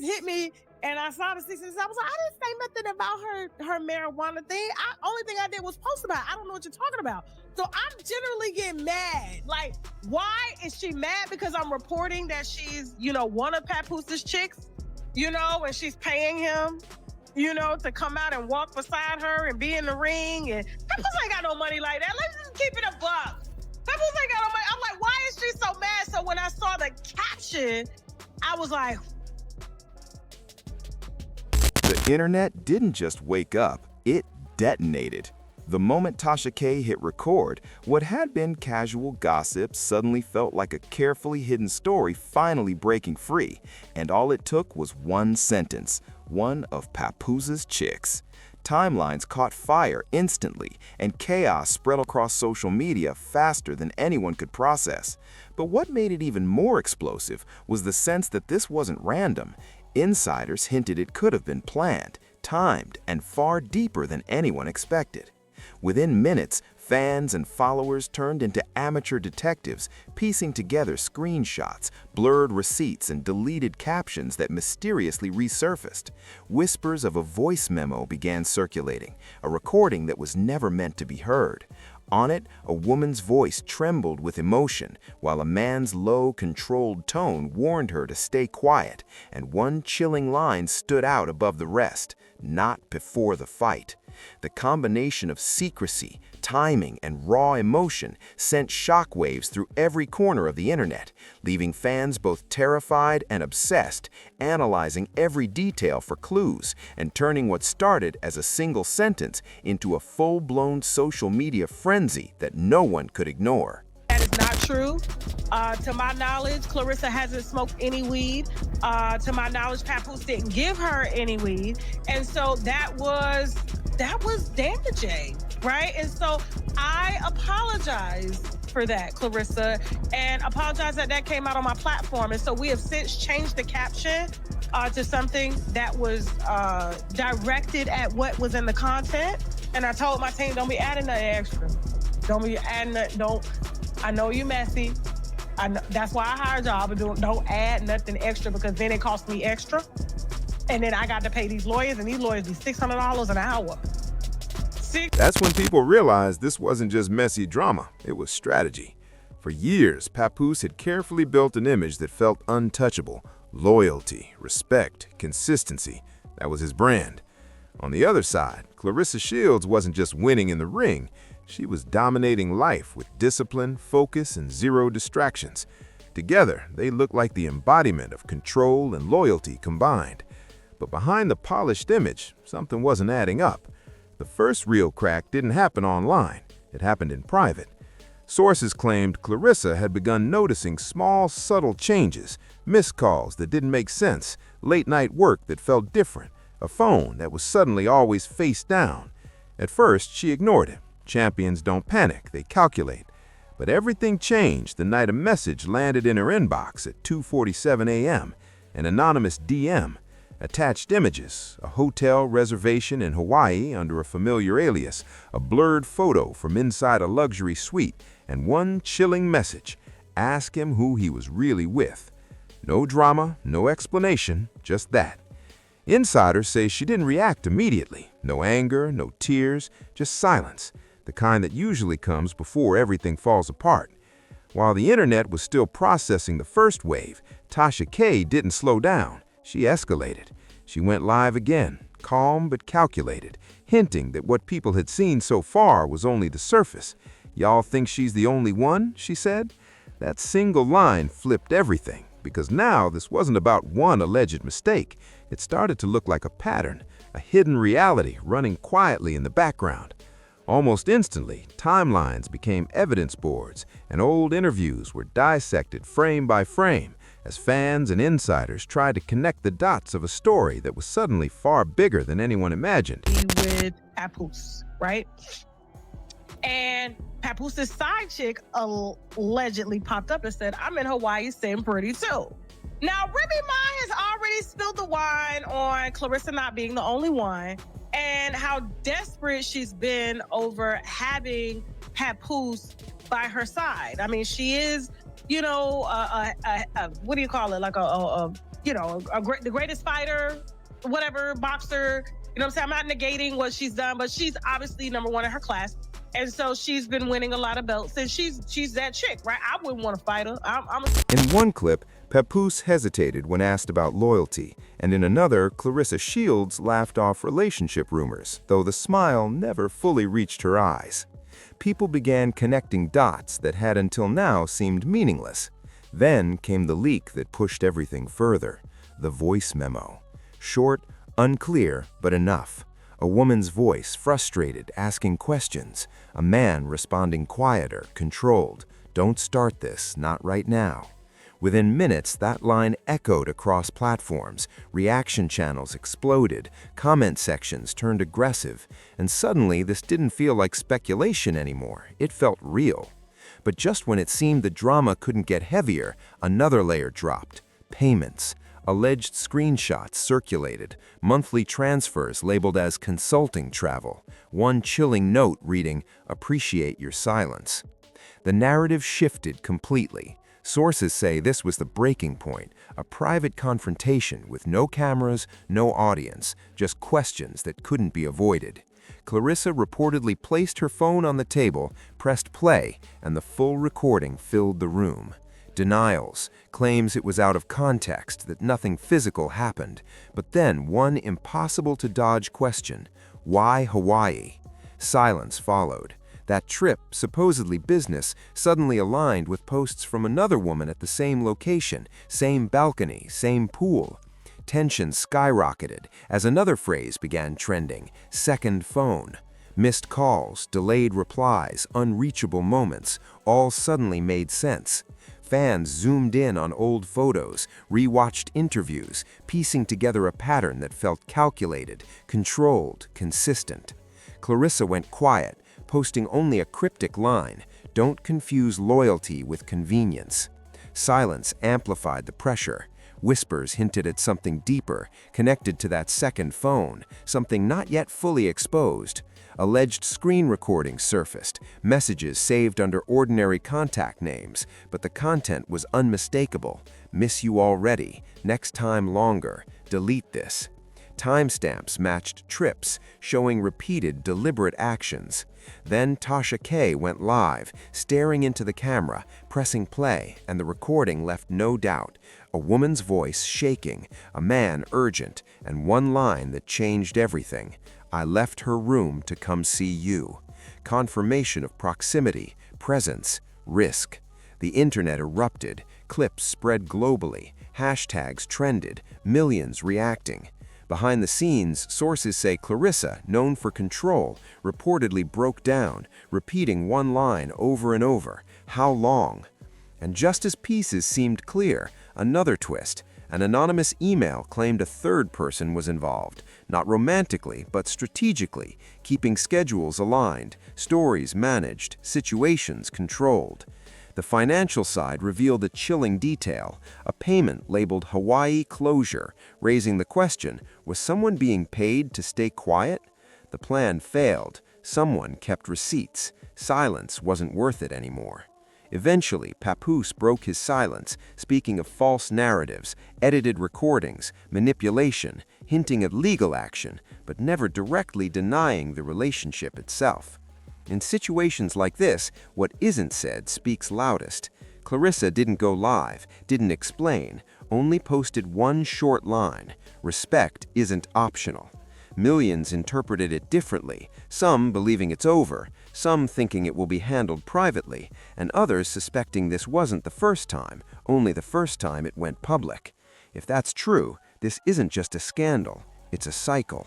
hit me and I saw the 66. I was like, I didn't say nothing about her marijuana thing. Only thing I did was post about it. I don't know what you're talking about. So I'm generally getting mad. Like, why is she mad? Because I'm reporting that she's, one of Papoose's chicks, and she's paying him, to come out and walk beside her and be in the ring. And Papoose ain't got no money like that. Let's just keep it a buck. Papoose ain't got no money. I'm like, why is she so mad? So when I saw the caption, I was like, The internet didn't just wake up, it detonated. The moment Tasha K hit record, what had been casual gossip suddenly felt like a carefully hidden story finally breaking free, and all it took was one sentence, one of Papoose's chicks. Timelines caught fire instantly, and chaos spread across social media faster than anyone could process. But what made it even more explosive was the sense that this wasn't random. Insiders hinted it could have been planned, timed, and far deeper than anyone expected. Within minutes, fans and followers turned into amateur detectives, piecing together screenshots, blurred receipts, and deleted captions that mysteriously resurfaced. Whispers of a voice memo began circulating, a recording that was never meant to be heard. On it, a woman's voice trembled with emotion, while a man's low, controlled tone warned her to stay quiet, and one chilling line stood out above the rest: "Not before the fight." The combination of secrecy, timing, and raw emotion sent shockwaves through every corner of the internet, leaving fans both terrified and obsessed, analyzing every detail for clues, and turning what started as a single sentence into a full-blown social media frenzy that no one could ignore. that is not true. To my knowledge, Claressa hasn't smoked any weed. To my knowledge, Papoose didn't give her any weed. And so that was damaging, right? And so I apologize for that, Claressa, and apologize that came out on my platform. And so we have since changed the caption to something that was directed at what was in the content. And I told my team, don't be adding nothing extra. Don't be adding nothing, I know you messy. That's why I hired y'all, but don't add nothing extra, because then it costs me extra. And then I got to pay these lawyers, and these lawyers be $600 an hour. That's when people realized this wasn't just messy drama, it was strategy. For years, Papoose had carefully built an image that felt untouchable. Loyalty, respect, consistency. That was his brand. On the other side, Claressa Shields wasn't just winning in the ring, she was dominating life with discipline, focus, and zero distractions. Together, they looked like the embodiment of control and loyalty combined. But behind the polished image, something wasn't adding up. The first real crack didn't happen online, it happened in private. Sources claimed Claressa had begun noticing small, subtle changes, missed calls that didn't make sense, late-night work that felt different, a phone that was suddenly always face down. At first, she ignored it. Champions don't panic, they calculate. But everything changed the night a message landed in her inbox at 2:47 a.m., an anonymous DM, attached images, a hotel reservation in Hawaii under a familiar alias, a blurred photo from inside a luxury suite, and one chilling message: ask him who he was really with. No drama, no explanation, just that. Insiders say she didn't react immediately. No anger, no tears, just silence, the kind that usually comes before everything falls apart. While the internet was still processing the first wave, Tasha K didn't slow down. She escalated. She went live again, calm but calculated, hinting that what people had seen so far was only the surface. "Y'all think she's the only one?" she said. That single line flipped everything, because now this wasn't about one alleged mistake. It started to look like a pattern, a hidden reality running quietly in the background. Almost instantly, timelines became evidence boards, and old interviews were dissected frame by frame as fans and insiders tried to connect the dots of a story that was suddenly far bigger than anyone imagined. With Papoose, right? And Papoose's side chick allegedly popped up and said, "I'm in Hawaii sitting pretty too." Now, Remy Ma has already spilled the wine on Claressa not being the only one, and how desperate she's been over having Papoose by her side. I mean, she is, what do you call it? Like the greatest fighter, whatever, boxer. You know what I'm saying? I'm not negating what she's done, but she's obviously number one in her class. And so she's been winning a lot of belts, and she's that chick, right? I wouldn't want to fight her. In one clip, Papoose hesitated when asked about loyalty, and in another, Claressa Shields laughed off relationship rumors, though the smile never fully reached her eyes. People began connecting dots that had until now seemed meaningless. Then came the leak that pushed everything further, the voice memo. Short, unclear, but enough. A woman's voice, frustrated, asking questions. A man responding quieter, controlled. Don't start this, not right now. Within minutes, that line echoed across platforms. Reaction channels exploded, comment sections turned aggressive, and suddenly this didn't feel like speculation anymore. It felt real. But just when it seemed the drama couldn't get heavier, another layer dropped. Payments. Alleged screenshots circulated, monthly transfers labeled as consulting travel, one chilling note reading, "Appreciate your silence." The narrative shifted completely. Sources say this was the breaking point, a private confrontation with no cameras, no audience, just questions that couldn't be avoided. Claressa reportedly placed her phone on the table, pressed play, and the full recording filled the room. Denials, claims it was out of context, that nothing physical happened. But then one impossible-to-dodge question: why Hawaii? Silence followed. That trip, supposedly business, suddenly aligned with posts from another woman at the same location, same balcony, same pool. Tension skyrocketed as another phrase began trending: second phone. Missed calls, delayed replies, unreachable moments, all suddenly made sense. Fans zoomed in on old photos, rewatched interviews, piecing together a pattern that felt calculated, controlled, consistent. Claressa went quiet, posting only a cryptic line: "Don't confuse loyalty with convenience." Silence amplified the pressure. Whispers hinted at something deeper, connected to that second phone, something not yet fully exposed. Alleged screen recordings surfaced, messages saved under ordinary contact names, but the content was unmistakable. "Miss you already, next time longer, delete this." Timestamps matched trips, showing repeated, deliberate actions. Then Tasha K went live, staring into the camera, pressing play, and the recording left no doubt. A woman's voice shaking, a man urgent, and one line that changed everything: "I left her room to come see you." Confirmation of proximity, presence, risk. The internet erupted, clips spread globally, hashtags trended, millions reacting. Behind the scenes, sources say Claressa, known for control, reportedly broke down, repeating one line over and over: "How long?" And just as pieces seemed clear, another twist. An anonymous email claimed a third person was involved, not romantically, but strategically, keeping schedules aligned, stories managed, situations controlled. The financial side revealed a chilling detail: a payment labeled Hawaii closure, raising the question: was someone being paid to stay quiet? The plan failed. Someone kept receipts. Silence wasn't worth it anymore. Eventually, Papoose broke his silence, speaking of false narratives, edited recordings, manipulation, hinting at legal action, but never directly denying the relationship itself. In situations like this, what isn't said speaks loudest. Claressa didn't go live, didn't explain, only posted one short line: "Respect isn't optional." Millions interpreted it differently, some believing it's over, some thinking it will be handled privately, and others suspecting this wasn't the first time, only the first time it went public. If that's true, this isn't just a scandal, it's a cycle.